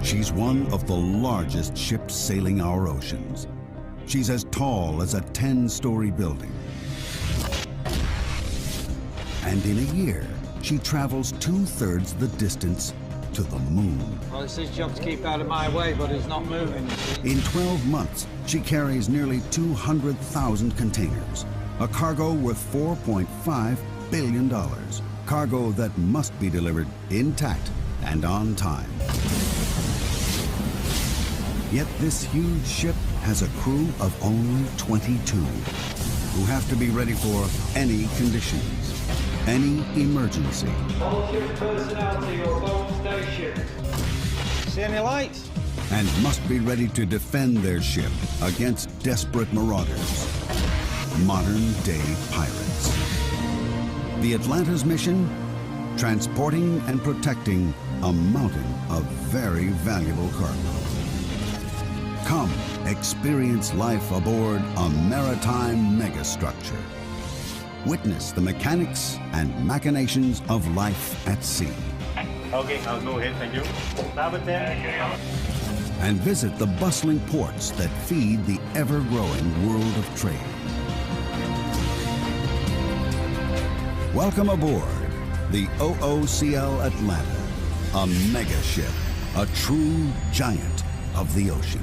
She's one of the largest ships sailing our oceans. She's as tall as a 10-story building. And in a year, she travels 2/3 the distance to the moon. Well, it's his job to keep out of my way, but he's not moving. In 12 months, she carries nearly 200,000 containers, a cargo worth $4.5 billion. Cargo that must be delivered intact and on time. Yet this huge ship has a crew of only 22 who have to be ready for any conditions, any emergency. All ship personnel to your home station. See any lights? And must be ready to defend their ship against desperate marauders, modern-day pirates. The Atlanta's mission? Transporting and protecting a mountain of very valuable cargo. Come, experience life aboard a maritime megastructure. Witness the mechanics and machinations of life at sea. Okay, I'll go ahead, thank you. Starboard 10. And visit the bustling ports that feed the ever-growing world of trade. Welcome aboard the OOCL Atlanta, a mega ship, a true giant of the ocean.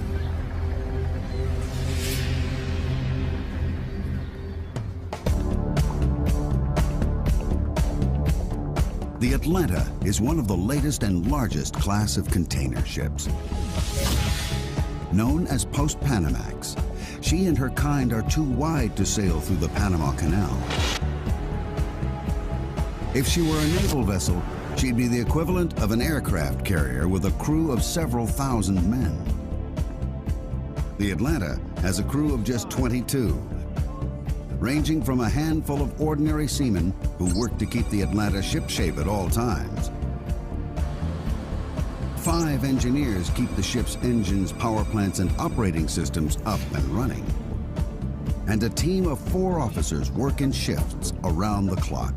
The Atlanta is one of the latest and largest class of container ships. Known as Post-Panamax, she and her kind are too wide to sail through the Panama Canal. If she were a naval vessel, she'd be the equivalent of an aircraft carrier with a crew of several thousand men. The Atlanta has a crew of just 22, ranging from a handful of ordinary seamen who work to keep the Atlanta shipshape at all times. 5 engineers keep the ship's engines, power plants, and operating systems up and running. And a team of 4 officers work in shifts around the clock.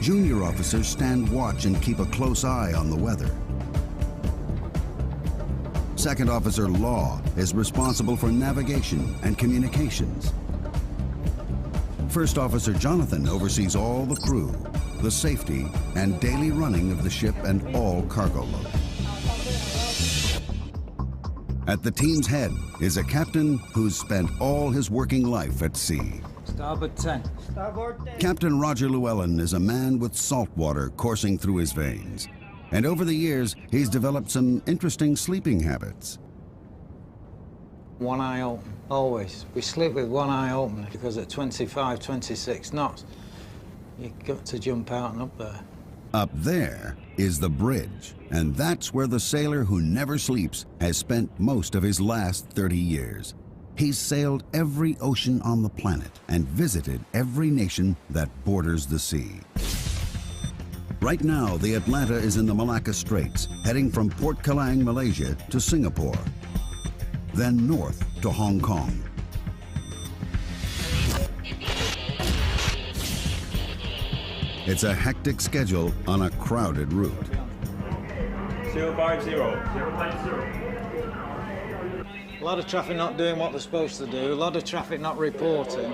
Junior officers stand watch and keep a close eye on the weather. Second Officer Law is responsible for navigation and communications. First Officer Jonathan oversees all the crew, the safety, and daily running of the ship and all cargo loads. At the team's head is a captain who's spent all his working life at sea. Starboard 10. Starboard 10. Captain Roger Llewellyn is a man with salt water coursing through his veins. And over the years, he's developed some interesting sleeping habits. One eye open, always. We sleep with one eye open because at 25, 26 knots, you've got to jump out and up there. Up there is the bridge, and that's where the sailor who never sleeps has spent most of his last 30 years. He's sailed every ocean on the planet and visited every nation that borders the sea. Right now, the Atlanta is in the Malacca Straits, heading from Port Kelang, Malaysia, to Singapore, then north to Hong Kong. It's a hectic schedule on a crowded route. 050. A lot of traffic not doing what they're supposed to do, a lot of traffic not reporting.